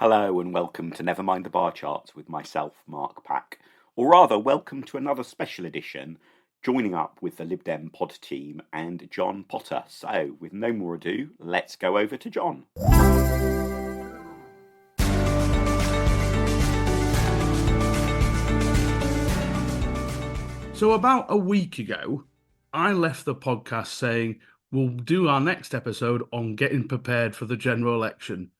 Hello and welcome to Never Mind the Bar Charts with myself, Mark Pack. Or rather, welcome to another special edition, joining up with the Lib Dem Pod team and John Potter. So, with no more ado, let's go over to John. So about a week ago, I left the podcast saying we'll do our next episode on getting prepared for the general election.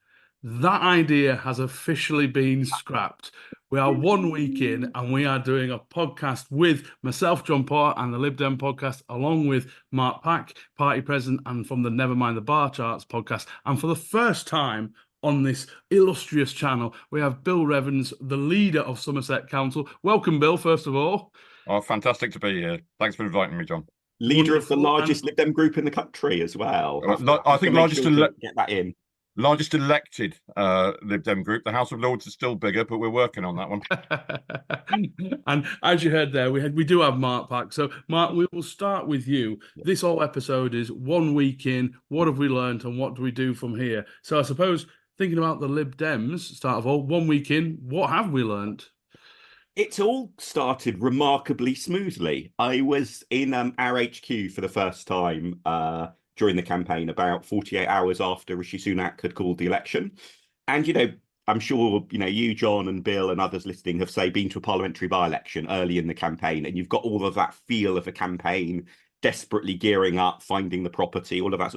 That idea has officially been scrapped. We are 1 week in and we are doing a podcast with myself, John Potter, and the Lib Dem podcast, along with Mark Pack, party president, and from the Never Mind the Bar Charts podcast. And for the first time on this illustrious channel, we have Bill Revans, the leader of Somerset Council. Welcome, Bill, first of all. Oh, fantastic to be here. Thanks for inviting me, John. Leader of the largest Lib Dem group in the country as well. I think get that in. Largest elected Lib Dem group. The House of Lords is still bigger, but we're working on that one. And as you heard there, we do have Mark Pack. So, Mark, we will start with you. This whole episode is 1 week in. What have we learned and what do we do from here? So I suppose thinking about the Lib Dems, start of all, 1 week in, what have we learned? It's all started remarkably smoothly. I was in our HQ for the first time during the campaign about 48 hours after Rishi Sunak had called the election. And, I'm sure, you, John and Bill and others listening have, been to a parliamentary by-election early in the campaign, and you've got all of that feel of a campaign, desperately gearing up, finding the property, all of that.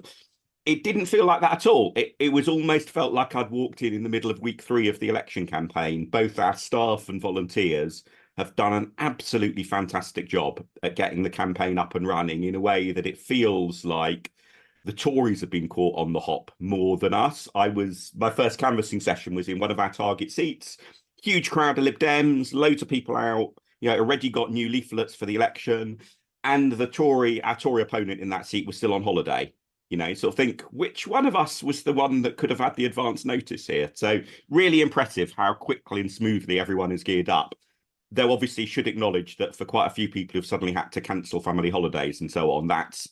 It didn't feel like that at all. It was almost felt like I'd walked in the middle of week 3 of the election campaign. Both our staff and volunteers have done an absolutely fantastic job at getting the campaign up and running in a way that it feels like the Tories have been caught on the hop more than us. My first canvassing session was in one of our target seats. Huge crowd of Lib Dems, loads of people out, already got new leaflets for the election. And our Tory opponent in that seat was still on holiday. Sort of think, which one of us was the one that could have had the advance notice here? So really impressive how quickly and smoothly everyone is geared up. Though obviously should acknowledge that for quite a few people who've suddenly had to cancel family holidays and so on, that's,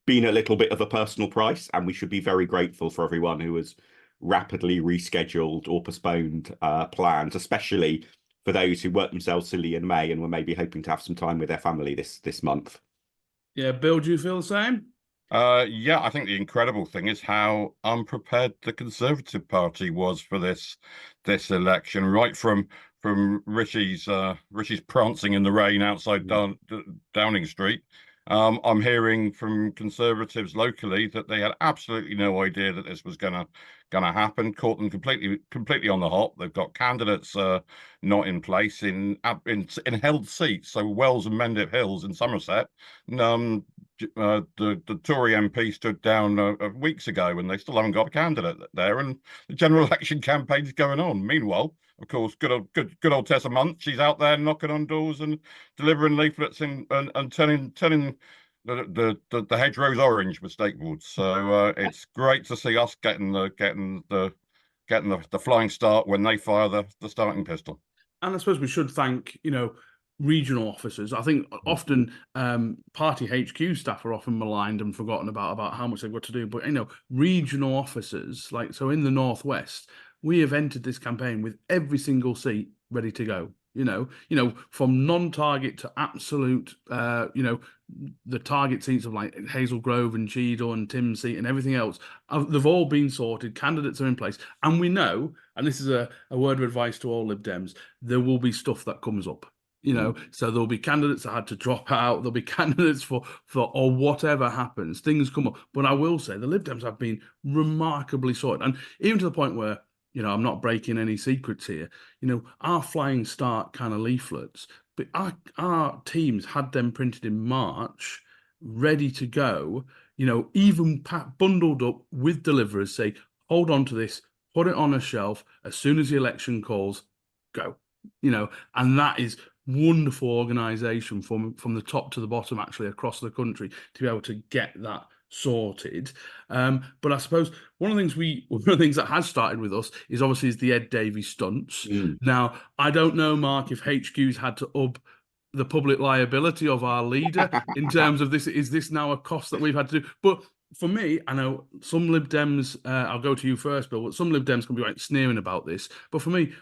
been a little bit of a personal price. And we should be very grateful for everyone who has rapidly rescheduled or postponed plans, especially for those who worked themselves silly in May and were maybe hoping to have some time with their family this month. Yeah, Bill, do you feel the same? I think the incredible thing is how unprepared the Conservative Party was for this election, right from Rishi's prancing in the rain outside Downing Street. I'm hearing from Conservatives locally that they had absolutely no idea that this was gonna happen. Caught them completely on the hop. They've got candidates not in place in held seats. So Wells and Mendip Hills in Somerset. The Tory MP stood down weeks ago, and they still haven't got a candidate there. And the general election campaign is going on. Meanwhile, of course, good old Tessa Munt, she's out there knocking on doors and delivering leaflets and turning the hedgerows orange with skateboards. So it's great to see us getting the flying start when they fire the starting pistol. And I suppose we should thank regional officers. I think often party HQ staff are often maligned and forgotten about how much they've got to do. But regional officers, so in the Northwest, we have entered this campaign with every single seat ready to go. From non-target to absolute, the target seats of Hazel Grove and Cheadle and Tim's seat and everything else, they've all been sorted. Candidates are in place. And we know, and this is a word of advice to all Lib Dems, there will be stuff that comes up. So there'll be candidates that had to drop out. There'll be candidates for or whatever happens. Things come up. But I will say the Lib Dems have been remarkably sorted. And even to the point where, I'm not breaking any secrets here. Our flying start kind of leaflets, but our teams had them printed in March, ready to go, even bundled up with deliverers, say, hold on to this, put it on a shelf. As soon as the election calls, go. And that is wonderful organisation from the top to the bottom, actually, across the country to be able to get that sorted. But I suppose one of the things that has started with us is obviously the Ed Davey stunts. Now, I don't know, Mark, if HQ's had to up the public liability of our leader in terms of this. Is this now a cost that we've had to do? But for me, I know some Lib Dems, I'll go to you first, Bill, but some Lib Dems can be like sneering about this. But for me,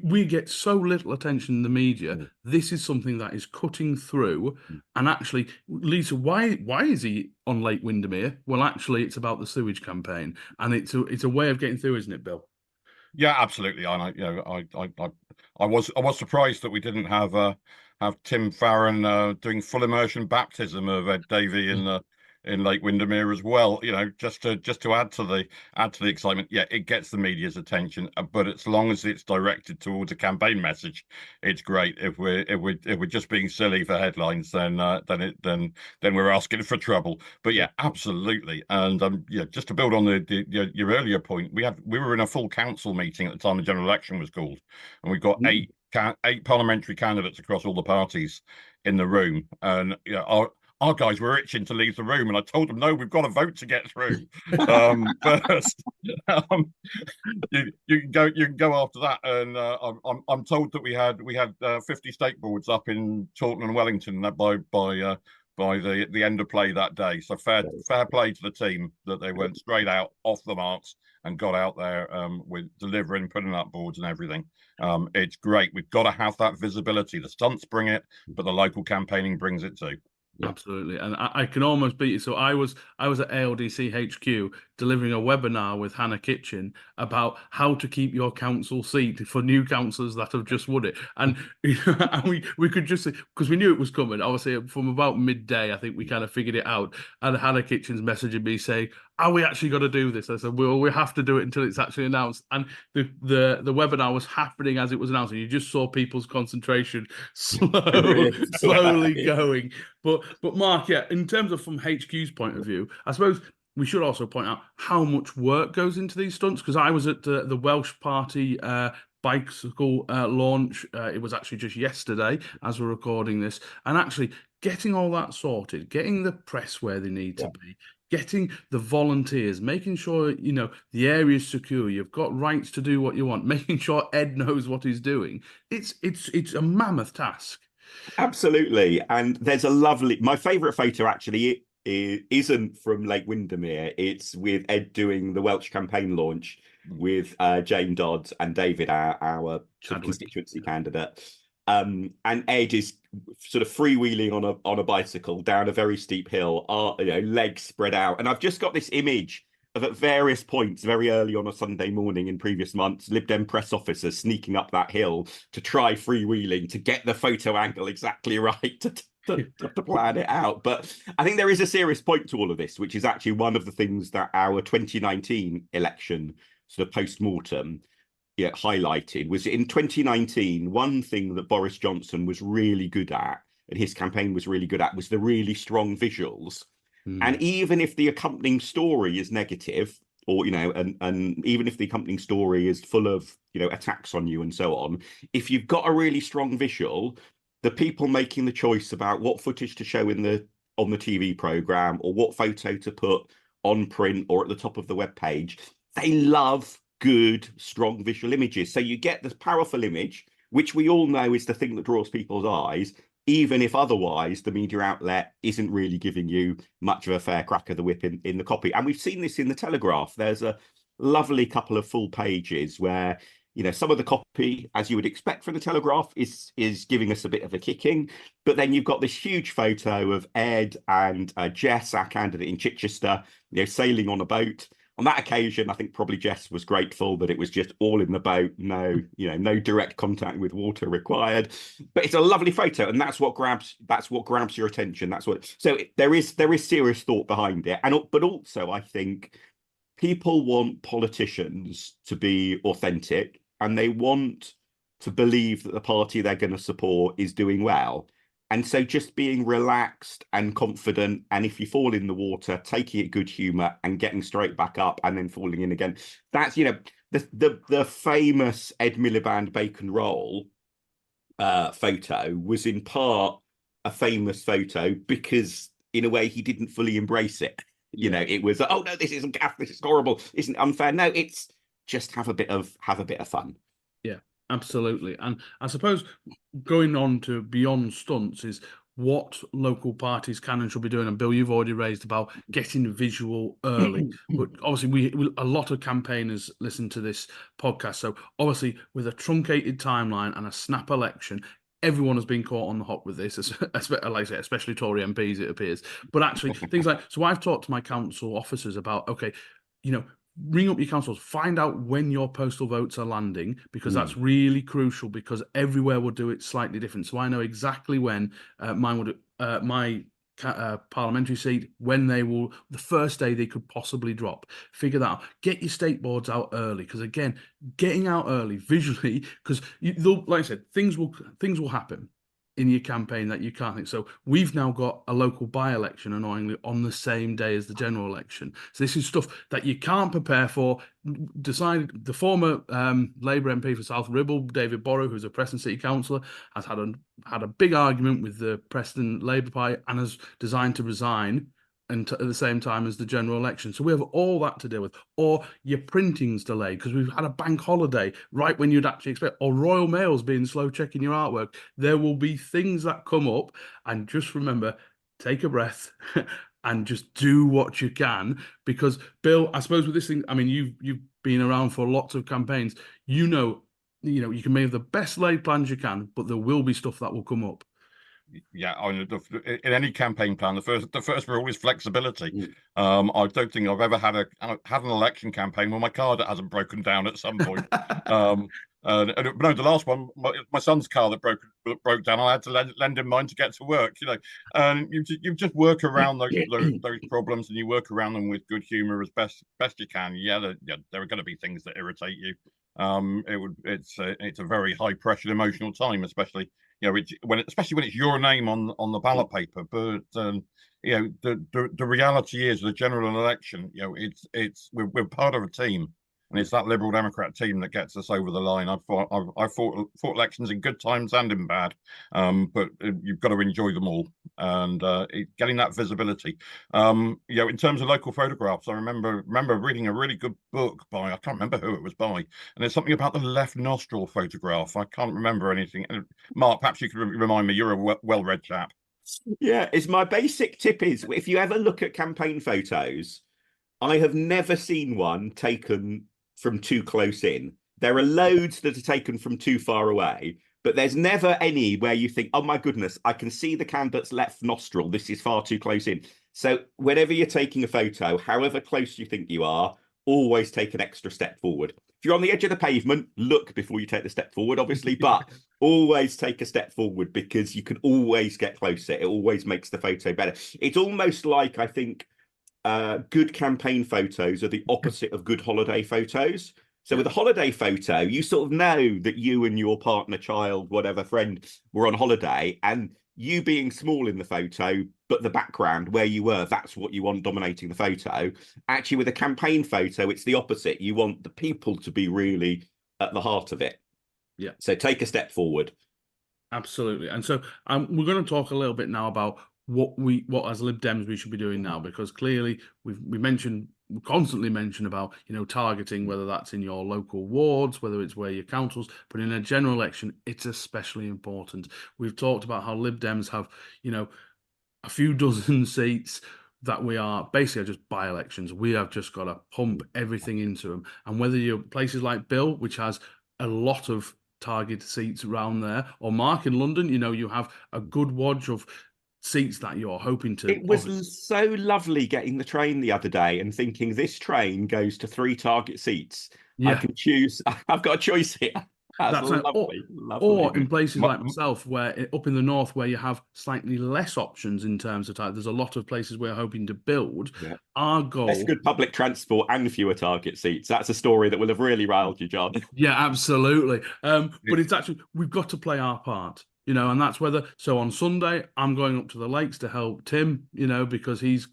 we get so little attention in the media. This is something that is cutting through. And actually, Lisa, why is he on Lake Windermere? Well, actually, it's about the sewage campaign, and it's a way of getting through, isn't it, Bill? Yeah, absolutely. And I was surprised that we didn't have Tim Farron doing full immersion baptism of Ed Davey in Lake Windermere as well. Just to add to the excitement. Yeah, it gets the media's attention, but as long as it's directed towards a campaign message, it's great. If we're just being silly for headlines, then we're asking for trouble. But yeah, absolutely. And just to build on your earlier point, we were in a full council meeting at the time the general election was called, and we got eight parliamentary candidates across all the parties in the room, and our guys were itching to leave the room, and I told them, no, we've got a vote to get through first. You can go after that, and I'm told that we had 50 stake boards up in Taunton and Wellington by the end of play that day. So fair play to the team that they went straight out off the marks and got out there with delivering, putting up boards and everything. It's great. We've got to have that visibility. The stunts bring it, but the local campaigning brings it too. Yeah. Absolutely, and I can almost beat you. So I was at ALDC HQ delivering a webinar with Hannah Kitchen about how to keep your council seat for new councillors that have just won it, and, and we could just, because we knew it was coming. Obviously, from about midday, I think we kind of figured it out. And Hannah Kitchen's messaging me saying, "Are we actually got to do this?" I said, "Well, we have to do it until it's actually announced." And the webinar was happening as it was announced, and you just saw people's concentration slowly going. But Mark, yeah, in terms of from HQ's point of view, I suppose we should also point out how much work goes into these stunts, because I was at the Welsh Party bicycle launch. It was actually just yesterday as we're recording this, and actually getting all that sorted, getting the press where they need to be, getting the volunteers, making sure the area is secure, you've got rights to do what you want, making sure Ed knows what he's doing. It's a mammoth task. Absolutely. And there's my favourite photo actually isn't from Lake Windermere. It's with Ed doing the Welsh campaign launch with Jane Dodds and David, our sort of constituency candidate. And Ed is sort of freewheeling on a bicycle down a very steep hill, legs spread out. And I've just got this image of, at various points very early on a Sunday morning in previous months, Lib Dem press officers sneaking up that hill to try freewheeling to get the photo angle exactly right to plan it out. But I think there is a serious point to all of this, which is actually one of the things that our 2019 election sort of post-mortem highlighted. Was in 2019, one thing that Boris Johnson was really good at, and his campaign was really good at, was the really strong visuals. And even if the accompanying story is negative, or and even if the accompanying story is full of attacks on you and so on, if you've got a really strong visual, the people making the choice about what footage to show on the TV program or what photo to put on print or at the top of the web page, they love good, strong visual images. So you get this powerful image, which we all know is the thing that draws people's eyes, even if otherwise the media outlet isn't really giving you much of a fair crack of the whip in the copy. And we've seen this in the Telegraph. There's a lovely couple of full pages where some of the copy, as you would expect from the Telegraph, is giving us a bit of a kicking. But then you've got this huge photo of Ed and Jess, our candidate in Chichester, sailing on a boat. On that occasion, I think probably Jess was grateful that it was just all in the boat, no direct contact with water required. But it's a lovely photo, and that's what grabs your attention. There is serious thought behind it, but also I think people want politicians to be authentic, and they want to believe that the party they're going to support is doing well. And so just being relaxed and confident, and if you fall in the water, taking it good humour and getting straight back up and then falling in again. That's, the famous Ed Miliband bacon roll photo was in part a famous photo because in a way he didn't fully embrace it. It was, oh no, this isn't gaff, this is horrible, isn't unfair. No, it's just have a bit of fun. Yeah. Absolutely. And I suppose going on to beyond stunts is what local parties can and should be doing. And Bill, you've already raised about getting visual early, but obviously we a lot of campaigners listen to this podcast. So obviously with a truncated timeline and a snap election, everyone has been caught on the hop with this, like I say, especially Tory MPs, it appears. But actually, things like, so I've talked to my council officers about, okay, ring up your councils, find out when your postal votes are landing, because that's really crucial, because everywhere will do it slightly different. So I know exactly when mine would, my parliamentary seat, when they will, the first day they could possibly drop. Figure that out. Get your state boards out early, because again, getting out early visually, because like I said, things will happen in your campaign that you can't think. So we've now got a local by-election, annoyingly, on the same day as the general election. So this is stuff that you can't prepare for. Decided the former Labour MP for South Ribble, David Borrow, who's a Preston City Councillor, has had a big argument with the Preston Labour Party and has designed to resign and at the same time as the general election. So we have all that to deal with. Or your printing's delayed because we've had a bank holiday right when you'd actually expect, or Royal Mail's being slow checking your artwork. There will be things that come up, and just remember, take a breath and just do what you can. Because Bill, I suppose with this thing, I mean, you've been around for lots of campaigns. You can make the best laid plans you can, but there will be stuff that will come up. Yeah, in any campaign plan, the first rule is flexibility. I don't think I've ever had an election campaign where my car that hasn't broken down at some point. No, the last one, my son's car that broke down, I had to lend him mine to get to work. And you just work around those problems, and you work around them with good humour as best you can. Yeah, there are going to be things that irritate you. It's a very high pressure emotional time, especially especially when it's your name on the ballot paper. But the reality is, the general election, we're part of a team, and it's that Liberal Democrat team that gets us over the line. I've fought elections in good times and in bad, but you've got to enjoy them all, and getting that visibility. In terms of local photographs, I remember reading a really good book by, I can't remember who it was by, and there's something about the left nostril photograph. I can't remember anything. Mark, perhaps you could remind me. You're a well-read chap. Yeah, it's my basic tip is, if you ever look at campaign photos, I have never seen one taken from too close in. There are loads that are taken from too far away, but there's never any where you think, oh my goodness, I can see the candidate's left nostril. This is far too close in. So whenever you're taking a photo, however close you think you are, always take an extra step forward. If you're on the edge of the pavement, look before you take the step forward, obviously, but always take a step forward, because you can always get closer. It always makes the photo better. It's almost like, I think, good campaign photos are the opposite of good holiday photos. So with a holiday photo, you sort of know that you and your partner, child, whatever friend were on holiday, and you being small in the photo, but the background where you were, that's what you want dominating the photo. Actually, with a campaign photo, it's the opposite. You want the people to be really at the heart of it. Yeah. So take a step forward. Absolutely. And so we're going to talk a little bit now about what as Lib Dems we should be doing now, because clearly we constantly mention about targeting, whether that's in your local wards, whether it's where your councils, but in a general election it's especially important. We've talked about how Lib Dems have a few dozen seats that we are basically just by-elections. We have just got to pump everything into them, and whether you're places like Bill, which has a lot of target seats around there, or Mark in London, you have a good wodge of seats that you're hoping to. It was so lovely getting the train the other day and thinking, this train goes to 3 target seats. Yeah. I can choose. I've got a choice here. That's lovely. Or in places like myself, where up in the north, where you have slightly less options in terms of type, there's a lot of places we're hoping to build. Yeah. Our goal. That's good public transport and fewer target seats. That's a story that will have really riled you, John. Yeah, absolutely. But it's actually, we've got to play our part. And that's so on Sunday, I'm going up to the Lakes to help Tim, because he's,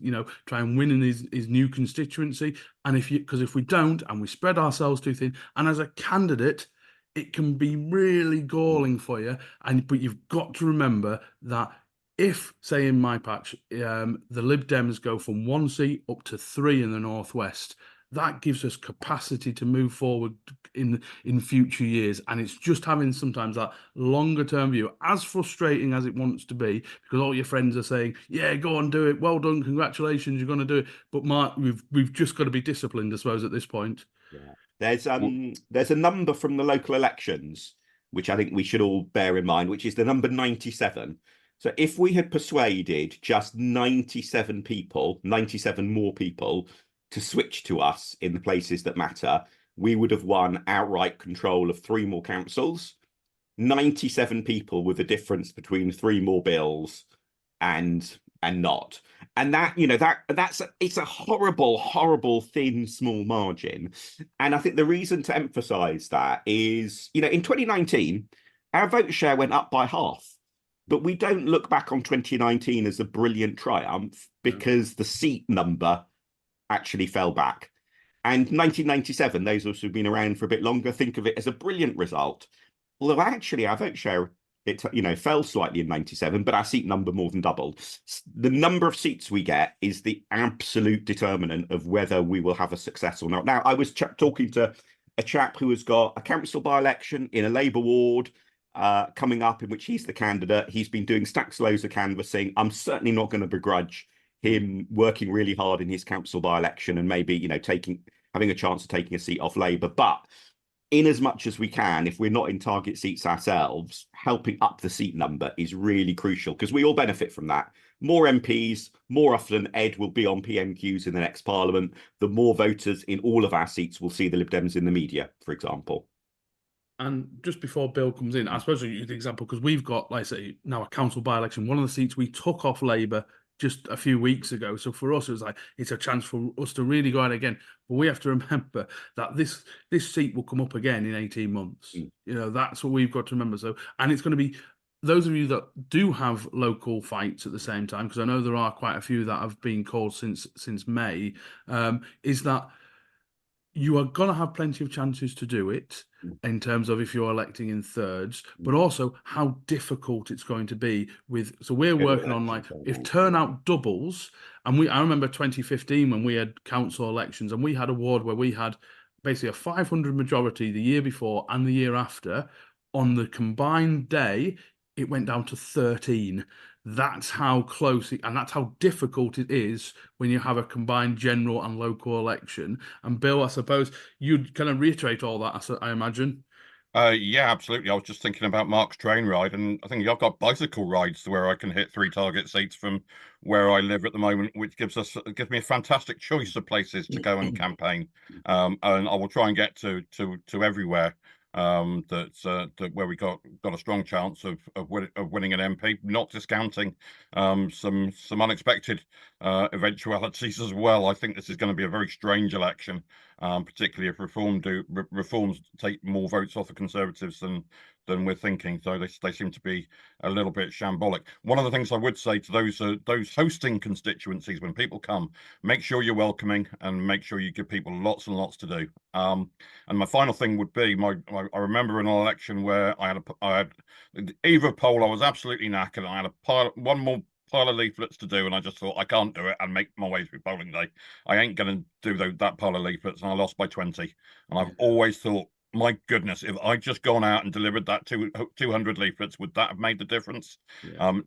trying to win in his new constituency. And if we don't, and we spread ourselves too thin, and as a candidate, it can be really galling for you. But you've got to remember that if, say in my patch, the Lib Dems go from 1 seat up to 3 in the Northwest, that gives us capacity to move forward in future years. And it's just having sometimes that longer term view, as frustrating as it wants to be, because all your friends are saying, yeah, go on, do it, well done, congratulations, you're going to do it. But Mark, we've just got to be disciplined, I suppose, at this point. Yeah. There's a number from the local elections which I think we should all bear in mind, which is the number 97. So if we had persuaded just 97 people, 97 more people to switch to us in the places that matter, we would have won outright control of 3 more councils. 97 people with the difference between 3 more bills and not. And that, it's a horrible thin small margin. And I think the reason to emphasize that is, in 2019 our vote share went up by half, but we don't look back on 2019 as a brilliant triumph because the seat number actually fell back. And 1997, those of us who've been around for a bit longer think of it as a brilliant result, although actually our vote share, it fell slightly in 97, but our seat number more than doubled. The number of seats we get is the absolute determinant of whether we will have a success or not. Now, I was talking to a chap who has got a council by-election in a Labour ward coming up, in which he's the candidate. He's been doing stacks loads of canvassing. I'm certainly not going to begrudge him working really hard in his council by-election and maybe, having a chance of taking a seat off Labour. But in as much as we can, if we're not in target seats ourselves, helping up the seat number is really crucial, because we all benefit from that. More MPs, more often Ed will be on PMQs in the next Parliament, the more voters in all of our seats will see the Lib Dems in the media, for example. And just before Bill comes in, I suppose I'll use the example, because we've got, like I say, now a council by-election. One of the seats we took off Labour just a few weeks ago. So for us, it was like, it's a chance for us to really go out again. But we have to remember that this seat will come up again in 18 months. That's what we've got to remember. So, and it's going to be those of you that do have local fights at the same time, because I know there are quite a few that have been called since May, is that you are going to have plenty of chances to do it in terms of if you're electing in thirds, but also how difficult it's going to be so we're working on, like, if turnout doubles, and I remember 2015 when we had council elections and we had a ward where we had basically a 500 majority the year before and the year after. On the combined day, it went down to 13. That's how close and that's how difficult it is when you have a combined general and local election. And Bill, I suppose you'd kind of reiterate all that, I imagine. Yeah, absolutely. I was just thinking about Mark's train ride, and I think I've got bicycle rides to where I can hit 3 target seats from where I live at the moment, which gives me a fantastic choice of places to go and campaign. And I will try and get to everywhere. That where we got a strong chance of winning an MP, not discounting some unexpected eventualities as well. I think this is going to be a very strange election, particularly if reforms take more votes off the Conservatives than we're thinking. So they seem to be a little bit shambolic. One of the things I would say to those hosting constituencies, when people come, make sure you're welcoming and make sure you give people lots and lots to do. And my final thing would be I remember an election where I had either poll I was absolutely knackered, and I had one more pile of leaflets to do, and I just thought, I can't do it and make my way through polling day. I ain't going to do that pile of leaflets, and I lost by 20. And I've always thought, my goodness, if I'd just gone out and delivered that 200 leaflets, would that have made the difference?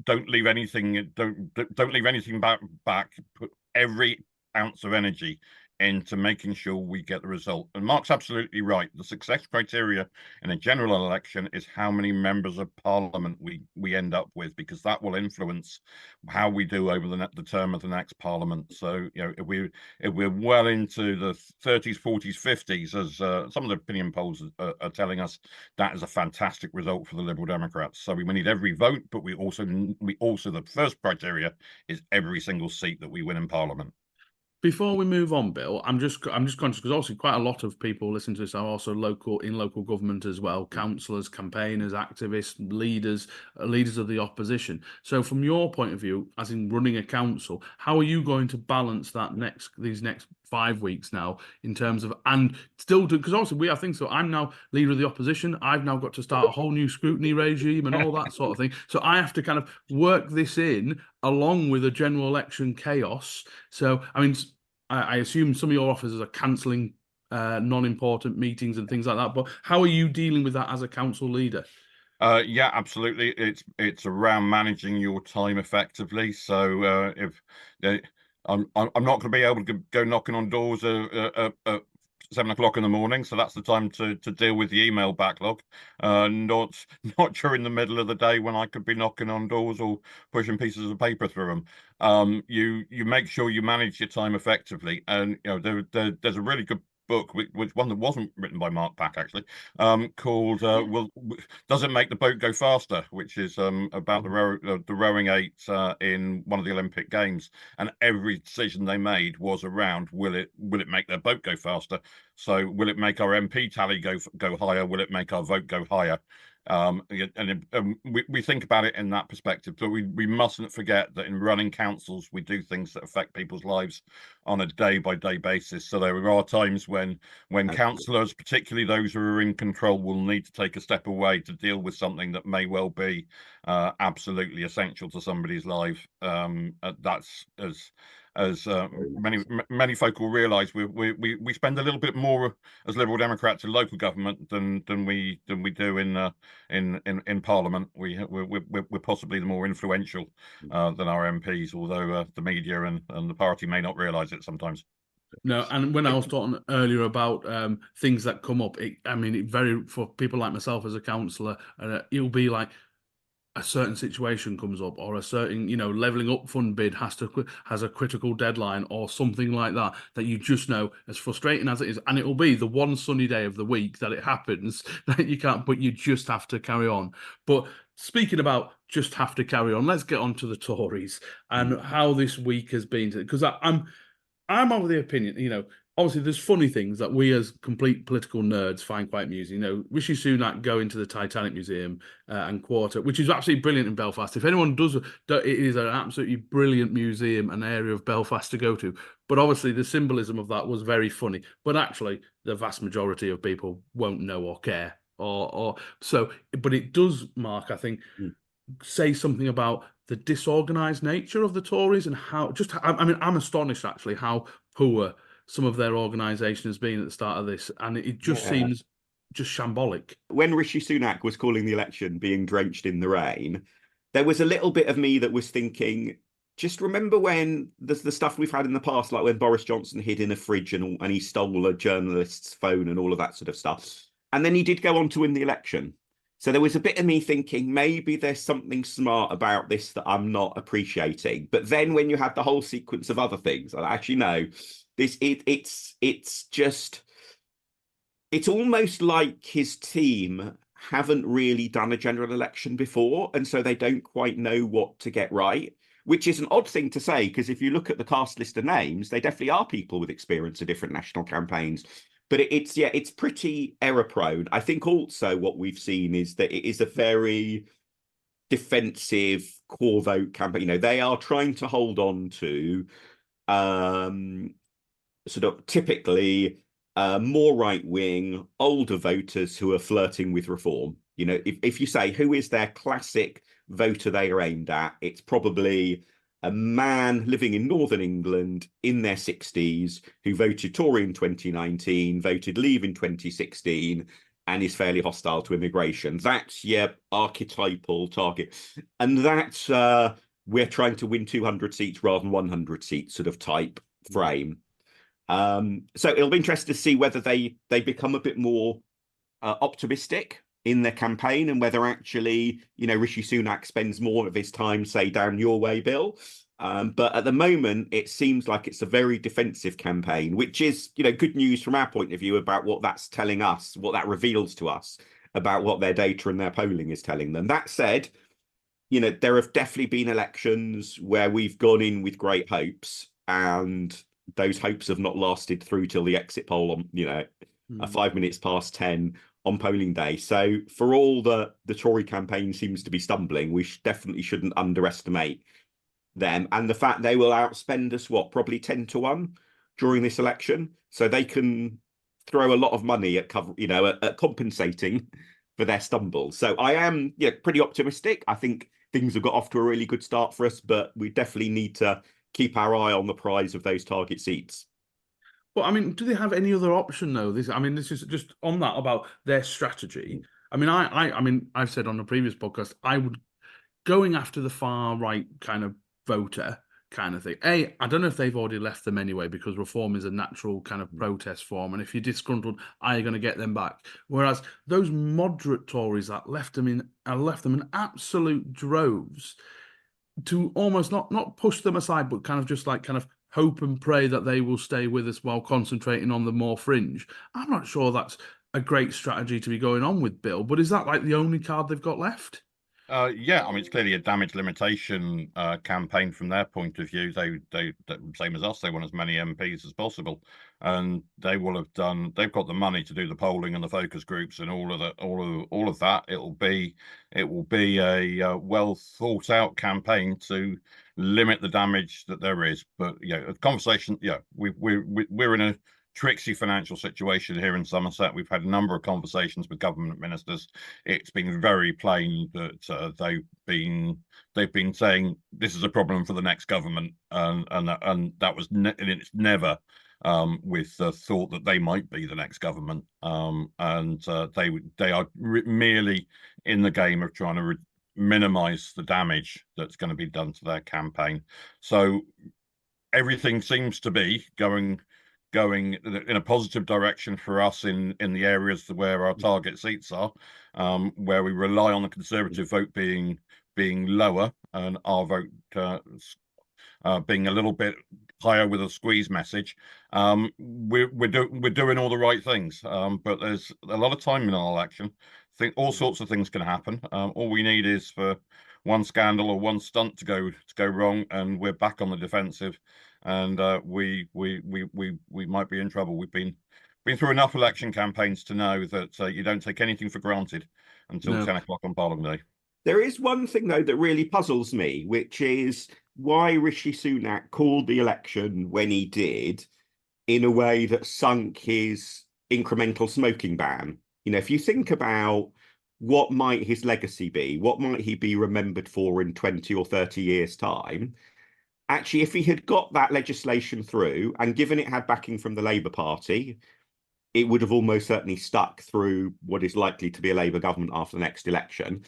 Don't leave anything. Don't leave anything back. Put every ounce of energy into making sure we get the result. And Mark's absolutely right. The success criteria in a general election is how many members of Parliament we end up with, because that will influence how we do over the term of the next Parliament. So, if we're well into the 30s, 40s, 50s, as some of the opinion polls are telling us, that is a fantastic result for the Liberal Democrats. So we need every vote, but we also the first criteria is every single seat that we win in Parliament. Before we move on, Bill, I'm just conscious, because obviously quite a lot of people listening to this are also in local government as well, councillors, campaigners, activists, leaders of the opposition. So from your point of view, as in running a council, how are you going to balance that these next 5 weeks now, in terms of, and still do, because obviously I think so, I'm now leader of the opposition, I've now got to start a whole new scrutiny regime and all that sort of thing, so I have to kind of work this in along with a general election chaos. So I mean, I assume some of your officers are cancelling non-important meetings and things like that. But how are you dealing with that as a council leader? Yeah, absolutely. It's around managing your time effectively. So if I'm not going to be able to go knocking on doors at 7 o'clock in the morning, so that's the time to deal with the email backlog. Not during the middle of the day when I could be knocking on doors or pushing pieces of paper through them. You make sure you manage your time effectively, and there's a really good book, which one that wasn't written by Mark Pack actually, called "Will Does It Make the Boat Go Faster?" which is about the rowing eight in one of the Olympic Games, and every decision they made was around will it make their boat go faster? So will it make our MP tally go higher? Will it make our vote go higher? We think about it in that perspective, but we mustn't forget that in running councils, we do things that affect people's lives on a day-by-day basis. So there are times when councillors, particularly those who are in control, will need to take a step away to deal with something that may well be absolutely essential to somebody's life. That's as many folk will realise, we spend a little bit more as Liberal Democrats in local government than we do in Parliament. We're possibly the more influential than our MPs, although the media and the party may not realise it sometimes. No, and when I was talking earlier about things that come up, for people like myself as a councillor, it'll be like a certain situation comes up, or a certain, levelling up fund bid has a critical deadline, or something like that, that you just know, as frustrating as it is, and it will be the one sunny day of the week that it happens, that you can't, but you just have to carry on. But speaking about just have to carry on, let's get on to the Tories and how this week has been, because I'm of the opinion, obviously there's funny things that we as complete political nerds find quite amusing. Rishi Sunak going to the Titanic Museum and Quarter, which is absolutely brilliant in Belfast. If anyone does, it is an absolutely brilliant museum, an area of Belfast to go to. But obviously the symbolism of that was very funny. But actually, the vast majority of people won't know or care. But it does, Mark, I think, say something about the disorganized nature of the Tories and how I'm astonished actually how poor some of their organisation has been at the start of this, and it just seems just shambolic. When Rishi Sunak was calling the election being drenched in the rain, there was a little bit of me that was thinking, just remember when the stuff we've had in the past, like when Boris Johnson hid in a fridge and he stole a journalist's phone and all of that sort of stuff. And then he did go on to win the election. So there was a bit of me thinking maybe there's something smart about this that I'm not appreciating. But then when you have the whole sequence of other things, I actually know it's almost like his team haven't really done a general election before, and so they don't quite know what to get right, which is an odd thing to say, because if you look at the cast list of names, they definitely are people with experience of different national campaigns. But it's pretty error prone. I think also what we've seen is that it is a very defensive core vote campaign. They are trying to hold on to sort of typically more right-wing, older voters who are flirting with reform. If you say who is their classic voter they are aimed at, it's probably a man living in Northern England in their 60s who voted Tory in 2019, voted Leave in 2016, and is fairly hostile to immigration. That's your archetypal target. And that's we're trying to win 200 seats rather than 100 seats sort of type frame. So it'll be interesting to see whether they become a bit more optimistic in their campaign, and whether actually, Rishi Sunak spends more of his time, say, down your way, Bill. But at the moment, it seems like it's a very defensive campaign, which is, good news from our point of view about what that's telling us, what that reveals to us about what their data and their polling is telling them. That said, there have definitely been elections where we've gone in with great hopes, and those hopes have not lasted through till the exit poll on, 5 minutes past 10 on polling day. So for all the Tory campaign seems to be stumbling, we definitely shouldn't underestimate them. And the fact they will outspend us, probably 10 to 1 during this election. So they can throw a lot of money at at compensating for their stumbles. So I am pretty optimistic. I think things have got off to a really good start for us, but we definitely need to keep our eye on the prize of those target seats. But I mean, do they have any other option though? This is just on that about their strategy. I mean, I've said on the previous podcast, I would going after the far right kind of voter kind of thing. I don't know if they've already left them anyway, because reform is a natural kind of protest form, and if you're disgruntled, are you going to get them back? Whereas those moderate Tories that left them in absolute droves, to almost not push them aside, but kind of hope and pray that they will stay with us while concentrating on the more fringe. I'm not sure that's a great strategy to be going on with, Bill, but is that like the only card they've got left? Yeah, I mean, it's clearly a damage limitation campaign from their point of view. They same as us. They want as many MPs as possible, and they will have done. They've got the money to do the polling and the focus groups and all of that. It will be a well thought out campaign to limit the damage that there is. But a conversation. Yeah, we're in a tricksy financial situation here in Somerset. We've had a number of conversations with government ministers. It's been very plain that they've been saying this is a problem for the next government, and that was it's never with the thought that they might be the next government, and they are merely in the game of trying to minimize the damage that's going to be done to their campaign. So everything seems to be going in a positive direction for us in the areas where our target seats are, where we rely on the Conservative vote being lower and our vote being a little bit higher with a squeeze message. We're doing all the right things, but there's a lot of time in an election. I think all sorts of things can happen. All we need is for one scandal or one stunt to go wrong, and we're back on the defensive, and we might be in trouble. We've been through enough election campaigns to know that you don't take anything for granted until 10 o'clock on Parliament Day. There is one thing, though, that really puzzles me, which is why Rishi Sunak called the election when he did, in a way that sunk his incremental smoking ban. If you think about what might his legacy be, what might he be remembered for in 20 or 30 years' time? Actually, if he had got that legislation through, and given it had backing from the Labour Party, it would have almost certainly stuck through what is likely to be a Labour government after the next election.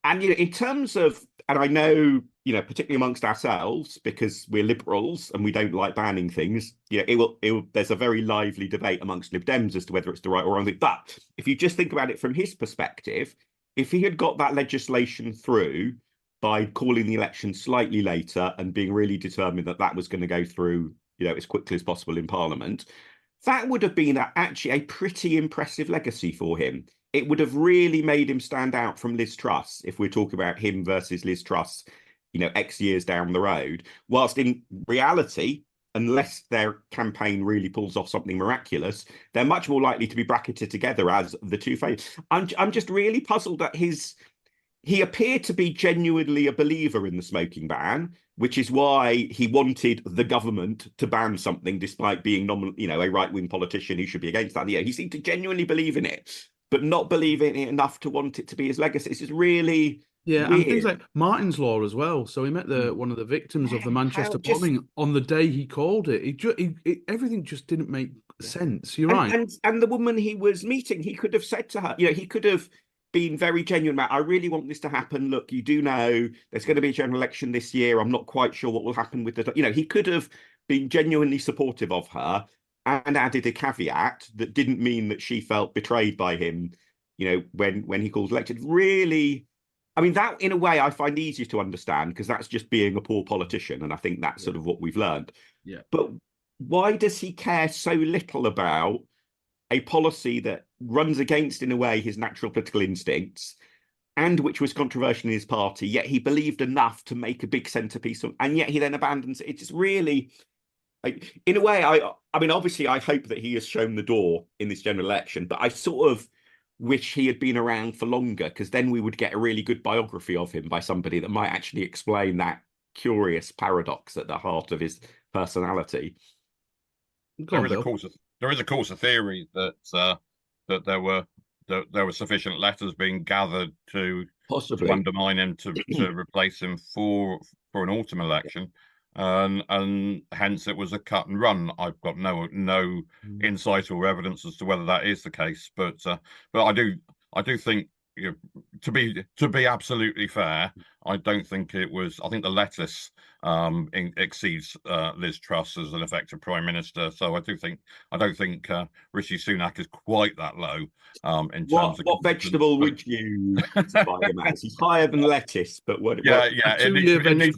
And in terms of, and I know, particularly amongst ourselves, because we're liberals and we don't like banning things, there's a very lively debate amongst Lib Dems as to whether it's the right or wrong thing. But if you just think about it from his perspective, if he had got that legislation through by calling the election slightly later and being really determined that was going to go through, as quickly as possible in Parliament, that would have been actually a pretty impressive legacy for him. It would have really made him stand out from Liz Truss, if we're talking about him versus Liz Truss, X years down the road. Whilst in reality, unless their campaign really pulls off something miraculous, they're much more likely to be bracketed together as the two faces. I'm just really puzzled at he appeared to be genuinely a believer in the smoking ban, which is why he wanted the government to ban something, despite being a right-wing politician who should be against that. He seemed to genuinely believe in it, but not believe in it enough to want it to be his legacy. It's just really weird. And things like Martin's Law as well. So he met one of the victims of the Manchester bombing on the day he called it. Everything just didn't make sense. You're right. And the woman he was meeting, he could have said to her, he could have been very genuine about, I really want this to happen. Look, you do know there's going to be a general election this year. I'm not quite sure what will happen with the, he could have been genuinely supportive of her and added a caveat that didn't mean that she felt betrayed by him, when he calls elected. Really, I mean, that in a way I find easier to understand, because that's just being a poor politician. And I think that's sort of what we've learned. Yeah. But why does he care so little about a policy that runs against, in a way, his natural political instincts, and which was controversial in his party, yet he believed enough to make a big centerpiece of, and yet he then abandons it? It's just really, in a way, I mean, obviously, I hope that he has shown the door in this general election, but I sort of wish he had been around for longer, because then we would get a really good biography of him by somebody that might actually explain that curious paradox at the heart of his personality. There is, of course, a theory that there were sufficient letters being gathered to possibly undermine him to replace him for an autumn election. and hence it was a cut and run. I've got no insight or evidence as to whether that is the case, but I do think, you know, to be absolutely fair, I don't think it was. I think the lettuce exceeds Liz Truss as an effective prime minister. So I don't think Rishi Sunak is quite that low in terms of what vegetable would you classify him as? He's higher than lettuce, but what? Yeah, what... yeah. It needs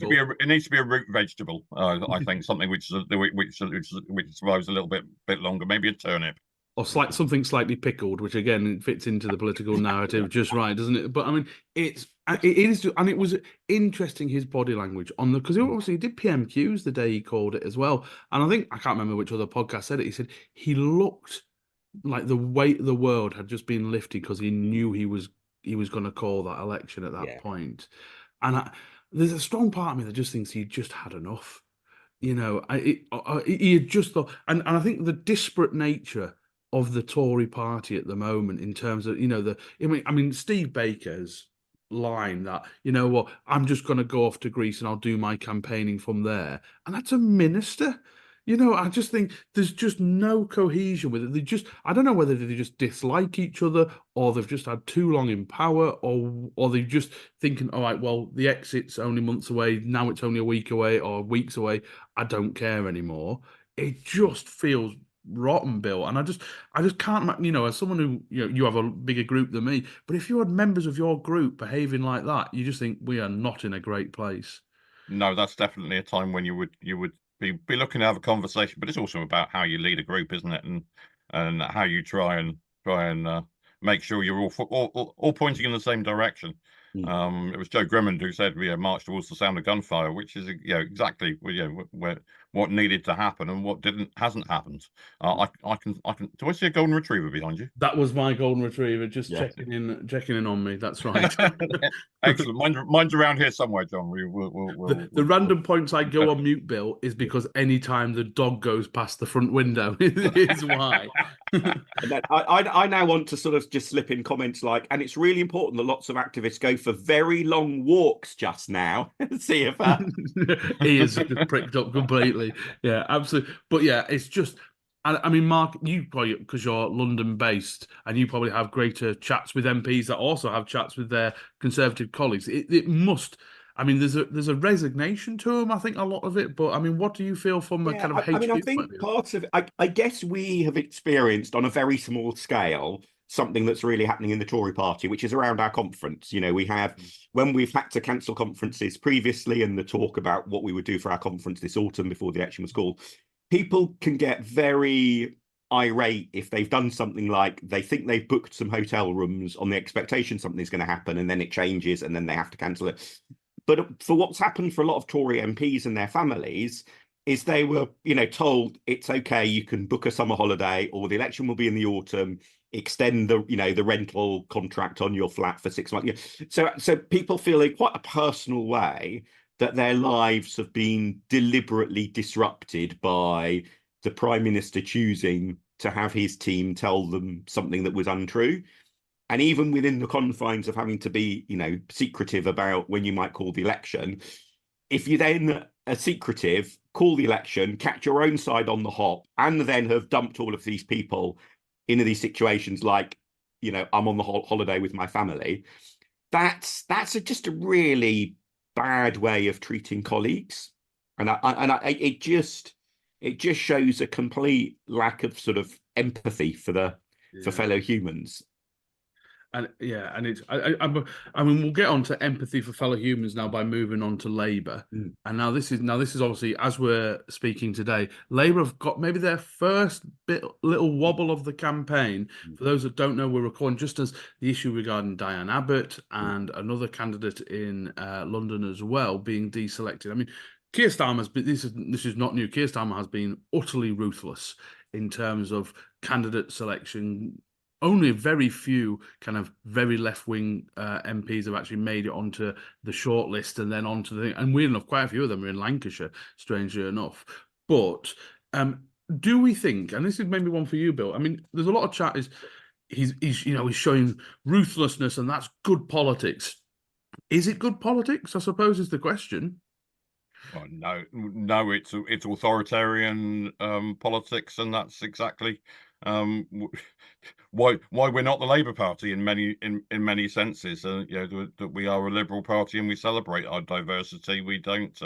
to be a root vegetable. I think something which survives a little bit longer. Maybe a turnip. Or something slightly pickled, which again fits into the political narrative just right, doesn't it? But I mean, it is, and it was interesting, his body language on because he did PMQs the day he called it as well. And I think I can't remember which other podcast said it. He said he looked like the weight of the world had just been lifted because he knew he was going to call that election at that point. And there's a strong part of me that just thinks he just had enough. You know, he had just thought, and I think the disparate nature of the Tory party at the moment in terms of, you know, I mean, Steve Baker's line that, you know what, I'm just going to go off to Greece and I'll do my campaigning from there. And that's a minister. You know, I just think there's just no cohesion with it. I don't know whether they just dislike each other or they've just had too long in power or they're just thinking, all right, well, the exit's only months away. Now it's only a week away or weeks away. I don't care anymore. It just feels rotten, Bill, and I just can't, you know, as someone who, you know, you have a bigger group than me, but if you had members of your group behaving like that, you just think we are not in a great place. No, that's definitely a time when you would be looking to have a conversation, but it's also about how you lead a group, isn't it, and how you try and make sure you're all pointing in the same direction. It was Joe Grimmond who said we march towards the sound of gunfire, which is, you know, exactly what needed to happen and what hasn't happened. I can. Do I see a golden retriever behind you? That was my golden retriever just checking in on me. That's right. Excellent. Mine's around here somewhere, John. The random points I go on mute, Bill, is because any time the dog goes past the front window is why. And then I now want to sort of just slip in comments like, and it's really important that lots of activists go for very long walks just now. See if he is just pricked up completely. Yeah, absolutely. But yeah, it's just, I mean, Mark, you probably, because you're London based and you probably have greater chats with MPs that also have chats with their Conservative colleagues. It must. I mean, there's a resignation to them, I think, a lot of it. But I mean, what do you feel from a kind of HQ? I mean, I think part of it, I guess we have experienced on a very small scale something that's really happening in the Tory party, which is around our conference. You know, we have, when we've had to cancel conferences previously and the talk about what we would do for our conference this autumn before the election was called, people can get very irate if they've done something like they think they've booked some hotel rooms on the expectation something's going to happen and then it changes and then they have to cancel it. But for what's happened for a lot of Tory MPs and their families is they were, you know, told it's okay, you can book a summer holiday or the election will be in the autumn, extend the, you know, the rental contract on your flat for 6 months. So people feel in quite a personal way that their lives have been deliberately disrupted by the Prime Minister choosing to have his team tell them something that was untrue. And even within the confines of having to be, you know, secretive about when you might call the election, if you then are secretive, call the election, catch your own side on the hop, and then have dumped all of these people into these situations like, you know, I'm on the holiday with my family, that's just a really bad way of treating colleagues. And it just shows a complete lack of sort of empathy for fellow humans. And yeah, and it's I mean, we'll get on to empathy for fellow humans now by moving on to Labour. And now this is obviously, as we're speaking today, Labour have got maybe their first little wobble of the campaign. For those that don't know, we're recording just as the issue regarding Diane Abbott and another candidate in London as well being deselected. I mean, Keir Starmer's this is not new. Keir Starmer has been utterly ruthless in terms of candidate selection. Only very few kind of very left-wing MPs have actually made it onto the shortlist and then onto the thing. And weirdly enough, quite a few of them are in Lancashire, strangely enough. But do we think, and this is maybe one for you, Bill, I mean, there's a lot of chat he's showing ruthlessness and that's good politics. Is it good politics, I suppose, is the question. Well, no, it's authoritarian politics, and that's exactly why we're not the Labour Party in many senses. That we are a liberal party and we celebrate our diversity. We don't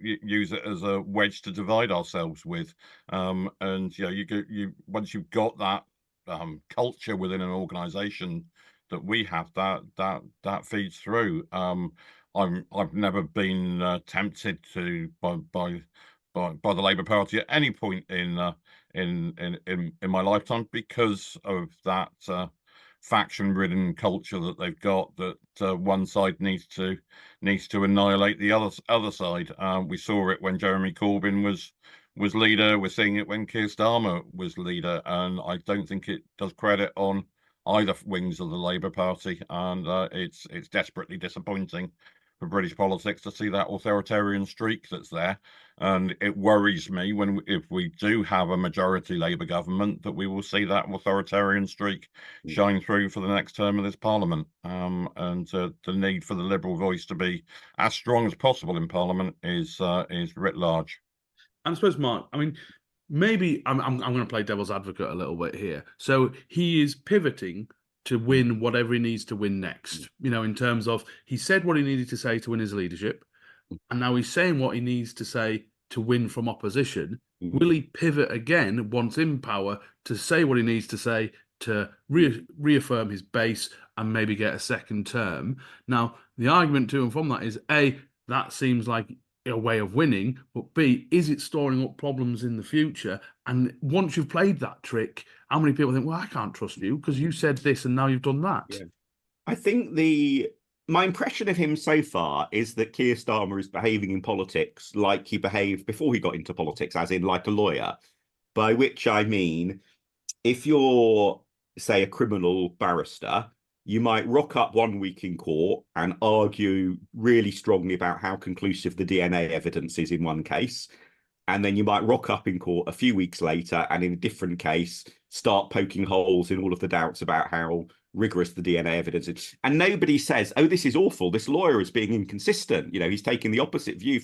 use it as a wedge to divide ourselves with. And you once you've got that culture within an organisation that we have, that feeds through. I've never been tempted to by the Labour Party at any point in my lifetime because of that faction-ridden culture that they've got. That one side needs to annihilate the other side. We saw it when Jeremy Corbyn was leader. We're seeing it when Keir Starmer was leader, and I don't think it does credit on either wings of the Labour Party, and it's desperately disappointing for British politics to see that authoritarian streak that's there. And it worries me if we do have a majority Labour government, that we will see that authoritarian streak shine through for the next term of this Parliament. And the need for the Liberal voice to be as strong as possible in Parliament is writ large. And I suppose, Mark, I mean, maybe I'm going to play devil's advocate a little bit here. So he is pivoting to win whatever he needs to win next. In terms of, he said what he needed to say to win his leadership, and now he's saying what he needs to say to win from opposition. Will he pivot again once in power to say what he needs to say to reaffirm his base and maybe get a second term? Now, the argument to and from that is, A, that seems like a way of winning, but B, is it storing up problems in the future? And once you've played that trick, how many people think, well, I can't trust you because you said this and now you've done that? Yeah. I think my impression of him so far is that Keir Starmer is behaving in politics like he behaved before he got into politics, as in like a lawyer, by which I mean, if you're, say, a criminal barrister, you might rock up one week in court and argue really strongly about how conclusive the DNA evidence is in one case. And then you might rock up in court a few weeks later and in a different case, start poking holes in all of the doubts about how rigorous the DNA evidence is. And nobody says, oh, this is awful. This lawyer is being inconsistent. He's taking the opposite view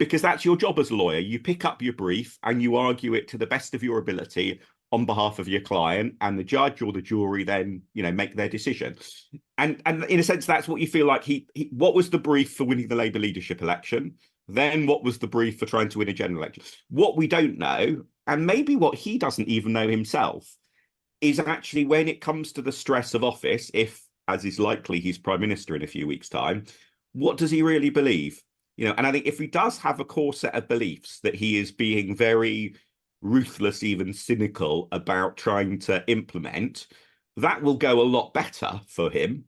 because that's your job as a lawyer. You pick up your brief and you argue it to the best of your ability on behalf of your client, and the judge or the jury then, make their decision. And in a sense, that's what you feel like what was the brief for winning the Labour leadership election? Then what was the brief for trying to win a general election? What we don't know, and maybe what he doesn't even know himself, is actually when it comes to the stress of office, if, as is likely, he's Prime Minister in a few weeks' time, what does he really believe? And I think if he does have a core set of beliefs that he is being very ruthless, even cynical about trying to implement, that will go a lot better for him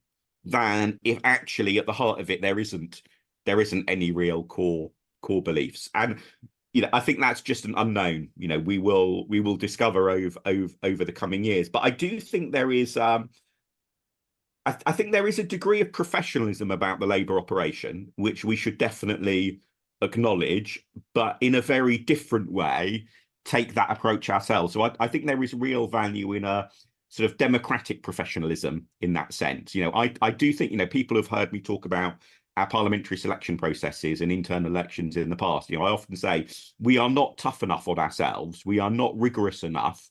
than if actually at the heart of it there isn't any real core beliefs. And I think that's just an unknown. We will discover over the coming years. But I do think there is I think there is a degree of professionalism about the Labour operation, which we should definitely acknowledge, but in a very different way take that approach ourselves. So I think there is real value in a sort of democratic professionalism in that sense. I do think, people have heard me talk about our parliamentary selection processes and internal elections in the past. I often say we are not tough enough on ourselves. We are not rigorous enough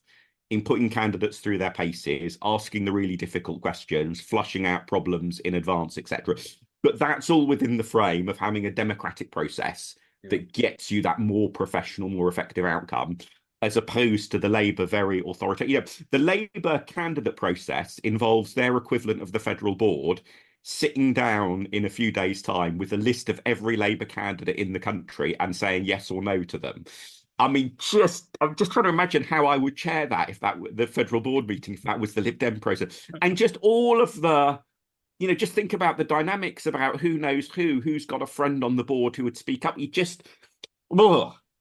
in putting candidates through their paces, asking the really difficult questions, flushing out problems in advance, etc. But that's all within the frame of having a democratic process that gets you that more professional, more effective outcome, as opposed to the Labour very authoritarian. The Labour candidate process involves their equivalent of the federal board sitting down in a few days' time with a list of every Labour candidate in the country and saying yes or no to them. I mean, I'm just trying to imagine how I would chair that if that were the federal board meeting, if that was the Lib Dem process. And just all of the, just think about the dynamics about who knows who's got a friend on the board who would speak up.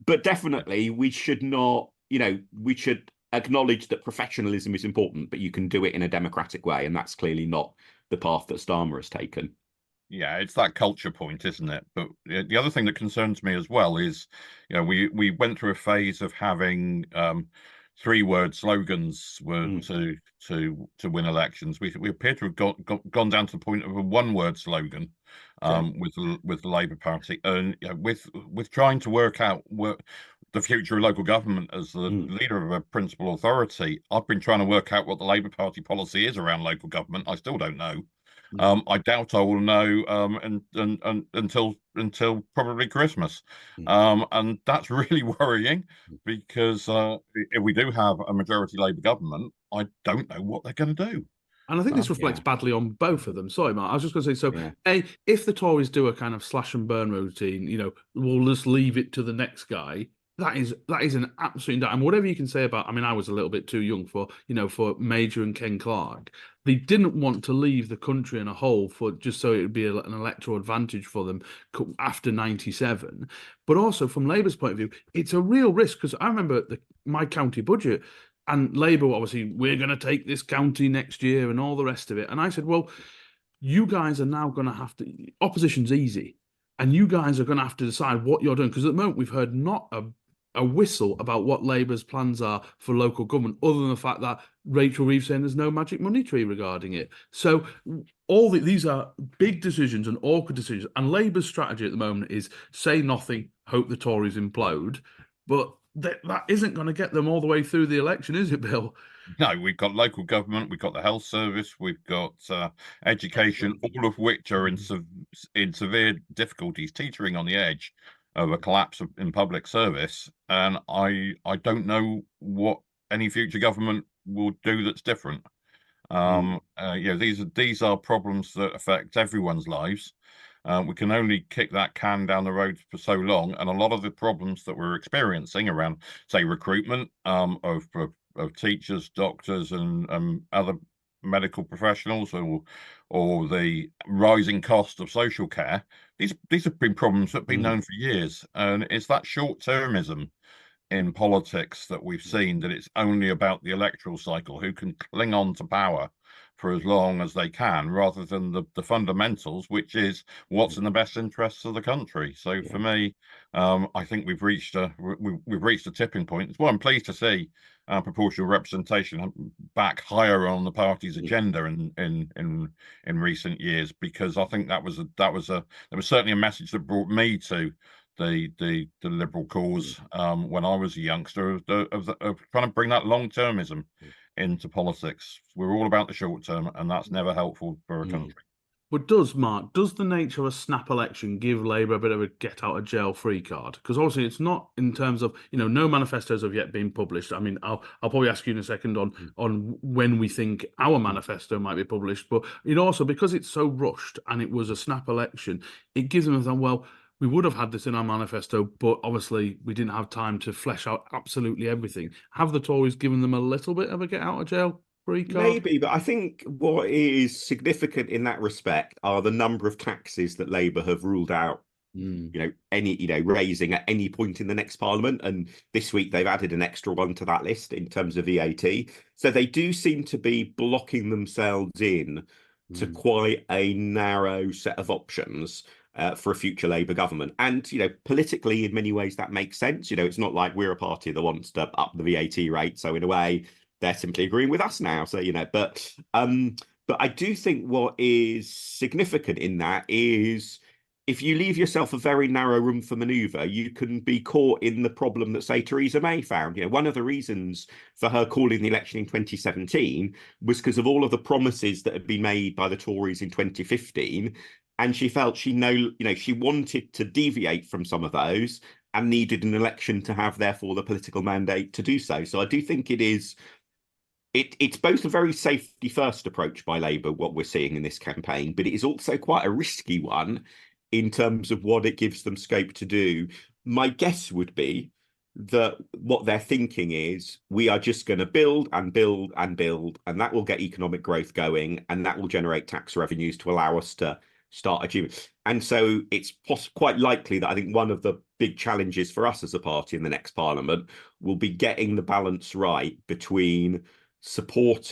But definitely we should not, we should acknowledge that professionalism is important, but you can do it in a democratic way. And that's clearly not the path that Starmer has taken. Yeah, it's that culture point, isn't it? But the other thing that concerns me as well is, we went through a phase of having three-word slogans were to win elections. We appear to have gone down to the point of a one-word slogan with the Labour Party, and with trying to work out the future of local government as the leader of a principal authority. I've been trying to work out what the Labour Party policy is around local government. I still don't know. I doubt I will know until probably Christmas, and that's really worrying because if we do have a majority Labour government, I don't know what they're going to do. And I think this reflects badly on both of them. Sorry, Mark. I was just going to say, so if the Tories do a kind of slash and burn routine, we'll just leave it to the next guy. That is an absolute, and whatever you can say about, I mean, I was a little bit too young for Major and Ken Clarke. They didn't want to leave the country in a hole for just so it would be an electoral advantage for them after 97. But also from Labour's point of view, it's a real risk because I remember my county budget and Labour, obviously, we're going to take this county next year and all the rest of it. And I said, well, you guys are now going to have to, opposition's easy. And you guys are going to have to decide what you're doing. Because at the moment, we've heard not a whistle about what Labour's plans are for local government, other than the fact that Rachel Reeves saying there's no magic money tree regarding it. So these are big decisions and awkward decisions. And Labour's strategy at the moment is say nothing, hope the Tories implode. But that isn't going to get them all the way through the election, is it, Bill? No, we've got local government, we've got the health service, we've got education, all of which are in severe difficulties, teetering on the edge of a collapse in public service. And I don't know what any future government will do that's different. These are problems that affect everyone's lives. We can only kick that can down the road for so long, and a lot of the problems that we're experiencing around, say, recruitment of teachers, doctors, and other medical professionals, or the rising cost of social care, these have been problems that have been known for years, and it's that short-termism in politics that we've seen, that it's only about the electoral cycle, who can cling on to power for as long as they can, rather than the fundamentals, which is what's in the best interests of the country. So for me, I think we've reached a tipping point. It's why I'm pleased to see proportional representation back higher on the party's agenda in recent years, because I think that was certainly a message that brought me to the Liberal cause when I was a youngster, of trying to bring that long-termism into politics. We're all about the short term, and that's never helpful for a country. But does the nature of a snap election give Labour a bit of a get out of jail free card? Because obviously it's not in terms of, no manifestos have yet been published. I mean, I'll probably ask you in a second on when we think our manifesto might be published. But also because it's so rushed and it was a snap election, it gives them a, well, we would have had this in our manifesto, but obviously we didn't have time to flesh out absolutely everything. Have the Tories given them a little bit of a get out of jail free card? Maybe, but I think what is significant in that respect are the number of taxes that Labour have ruled out, raising at any point in the next Parliament. And this week they've added an extra one to that list in terms of VAT. So they do seem to be blocking themselves in to quite a narrow set of options for a future Labour government. And, politically, in many ways, that makes sense. It's not like we're a party that wants to up the VAT rate. So in a way, they're simply agreeing with us now. So, but I do think what is significant in that is if you leave yourself a very narrow room for manoeuvre, you can be caught in the problem that, say, Theresa May found. One of the reasons for her calling the election in 2017 was because of all of the promises that had been made by the Tories in 2015. And she felt she wanted to deviate from some of those and needed an election to have, therefore, the political mandate to do so. So I do think it's both a very safety first approach by Labour, what we're seeing in this campaign, but it is also quite a risky one in terms of what it gives them scope to do. My guess would be that what they're thinking is we are just going to build and build and build, and that will get economic growth going, and that will generate tax revenues to allow us to start achieving. And so it's quite likely that I think one of the big challenges for us as a party in the next Parliament will be getting the balance right between support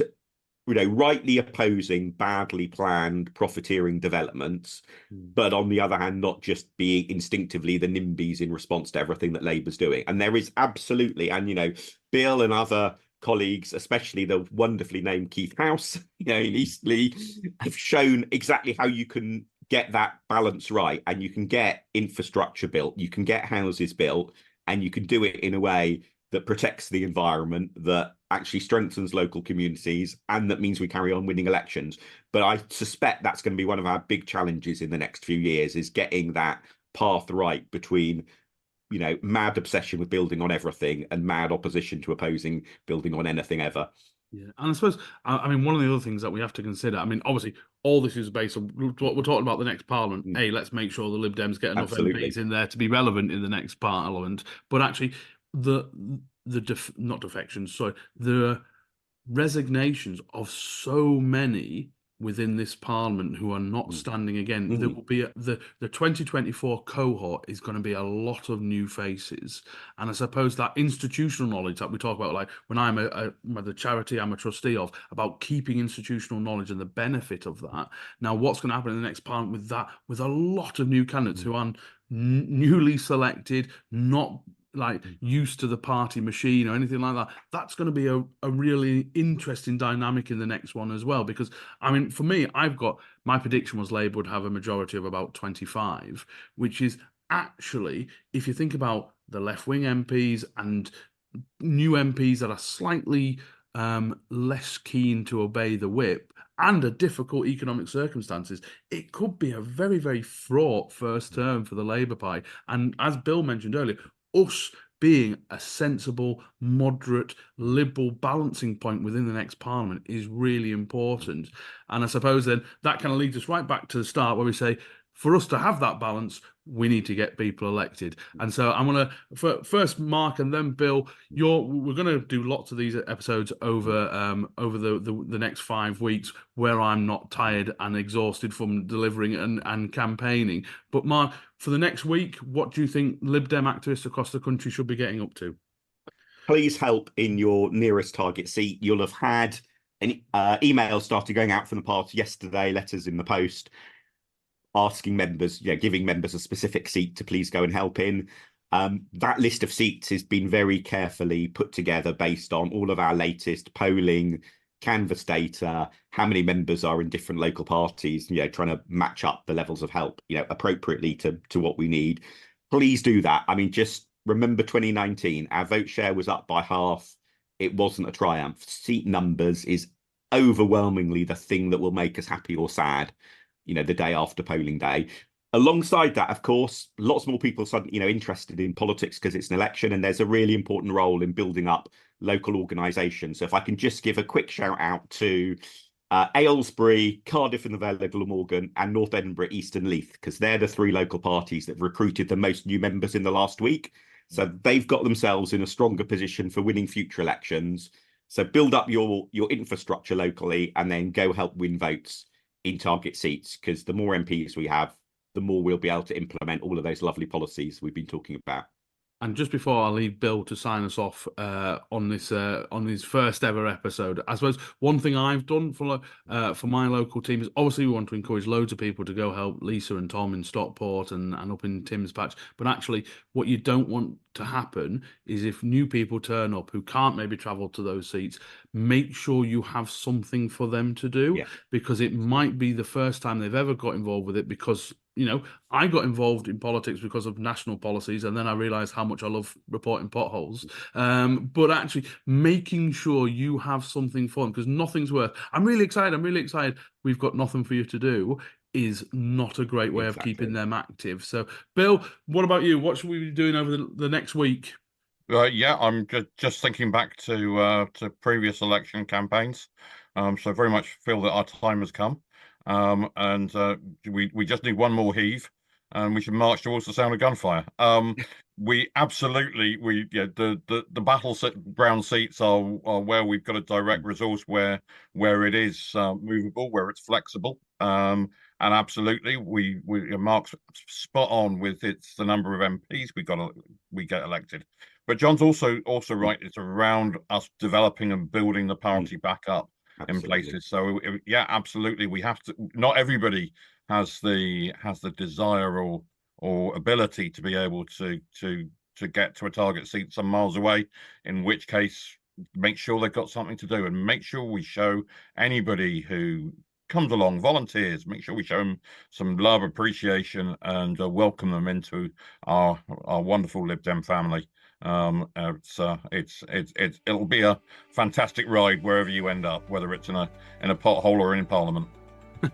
rightly opposing badly planned profiteering developments, but on the other hand, not just being instinctively the NIMBYs in response to everything that Labour's doing. And there is absolutely, and Bill and other colleagues, especially the wonderfully named Keith House, in Eastleigh, have shown exactly how you can get that balance right, and you can get infrastructure built, you can get houses built, and you can do it in a way that protects the environment, that actually strengthens local communities, and that means we carry on winning elections. But I suspect that's going to be one of our big challenges in the next few years, is getting that path right between mad obsession with building on everything and mad opposition to opposing building on anything ever. Yeah, and I suppose, I mean, one of the other things that we have to consider, I mean, obviously, all this is based on what we're talking about the next Parliament. Let's make sure the Lib Dems get enough Absolutely. MPs in there to be relevant in the next Parliament. But actually, the resignations of so many within this Parliament who are not standing again. There will be the 2024 cohort is going to be a lot of new faces, and I suppose that institutional knowledge that we talk about, like when I'm the charity I'm a trustee of, about keeping institutional knowledge and the benefit of that. Now, what's going to happen in the next Parliament with that, with a lot of new candidates who are newly selected, not like used to the party machine or anything like that, that's going to be a really interesting dynamic in the next one as well. Because, I mean, for me, my prediction was Labour would have a majority of about 25, which is actually, if you think about the left-wing MPs and new MPs that are slightly less keen to obey the whip and a difficult economic circumstances, it could be a very, very fraught first term for the Labour Party. And as Bill mentioned earlier, us being a sensible, moderate, liberal balancing point within the next Parliament is really important. And I suppose then that kind of leads us right back to the start where we say, for us to have that balance, we need to get people elected. And so I'm going to, first Mark and then Bill, we're going to do lots of these episodes over the next 5 weeks where I'm not tired and exhausted from delivering and campaigning. But Mark, for the next week, what do you think Lib Dem activists across the country should be getting up to? Please help in your nearest target seat. You'll have had an email started going out from the party yesterday, letters in the post, asking members, giving members a specific seat to please go and help in. That list of seats has been very carefully put together based on all of our latest polling, canvas data, how many members are in different local parties, trying to match up the levels of help, appropriately to what we need. Please do that. I mean, just remember 2019, our vote share was up by half. It wasn't a triumph. Seat numbers is overwhelmingly the thing that will make us happy or sad, the day after polling day. Alongside that, of course, lots more people suddenly, interested in politics because it's an election, and there's a really important role in building up local organisations. So if I can just give a quick shout out to Aylesbury, Cardiff in the Vale of Glamorgan, and North Edinburgh, Eastern Leith, because they're the 3 local parties that have recruited the most new members in the last week. So they've got themselves in a stronger position for winning future elections. So build up your infrastructure locally and then go help win votes in target seats, because the more MPs we have, the more we'll be able to implement all of those lovely policies we've been talking about. And just before I leave Bill to sign us off on his first ever episode, I suppose one thing I've done for my local team is, obviously we want to encourage loads of people to go help Lisa and Tom in Stockport and up in Tim's Patch. But actually, what you don't want to happen is if new people turn up who can't maybe travel to those seats, make sure you have something for them to do, because it might be the first time they've ever got involved with it, because I got involved in politics because of national policies, and then I realised how much I love reporting potholes. But actually, making sure you have something for them, because nothing's worth. I'm really excited. We've got nothing for you to do is not a great way of keeping them active. So, Bill, what about you? What should we be doing over the next week? I'm just thinking back to previous election campaigns. So very much feel that our time has come. And we just need one more heave, and we should march towards the sound of gunfire. We absolutely the battleground seats are where we've got a direct resource, where it is movable, where it's flexible. And absolutely, Mark's spot on with it's the number of MPs we get elected. But John's also right. It's around us developing and building the party back up. Absolutely. places. So yeah, absolutely. We have to. Not everybody has the desire or ability to be able to get to a target seat some miles away. In which case, make sure they've got something to do, and make sure we show anybody who comes along, volunteers, make sure we show them some love, appreciation, and welcome them into our wonderful Lib Dem family. It'll be a fantastic ride wherever you end up, whether it's in a pothole or in Parliament.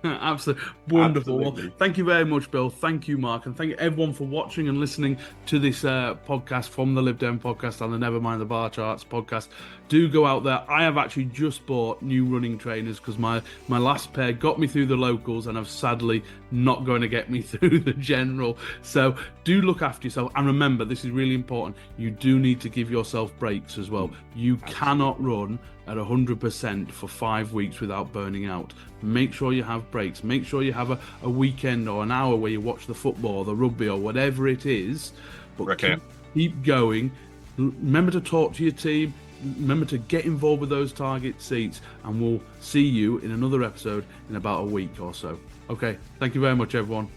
Absolutely wonderful. Absolutely. Well, thank you very much, Bill. Thank you, Mark, and thank you everyone for watching and listening to this podcast from the Lib Dem podcast and the Nevermind the Bar Charts podcast. Do go out there. I have actually just bought new running trainers because my last pair got me through the locals and have sadly not going to get me through the general. So do look after yourself, and remember, this is really important. You do need to give yourself breaks as well. You cannot run at 100% for 5 weeks without burning out. Make sure you have breaks. Make sure you have a weekend or an hour where you watch the football or the rugby or whatever it is. But keep going. Remember to talk to your team. Remember to get involved with those target seats, and we'll see you in another episode in about a week or so. Okay, thank you very much, everyone.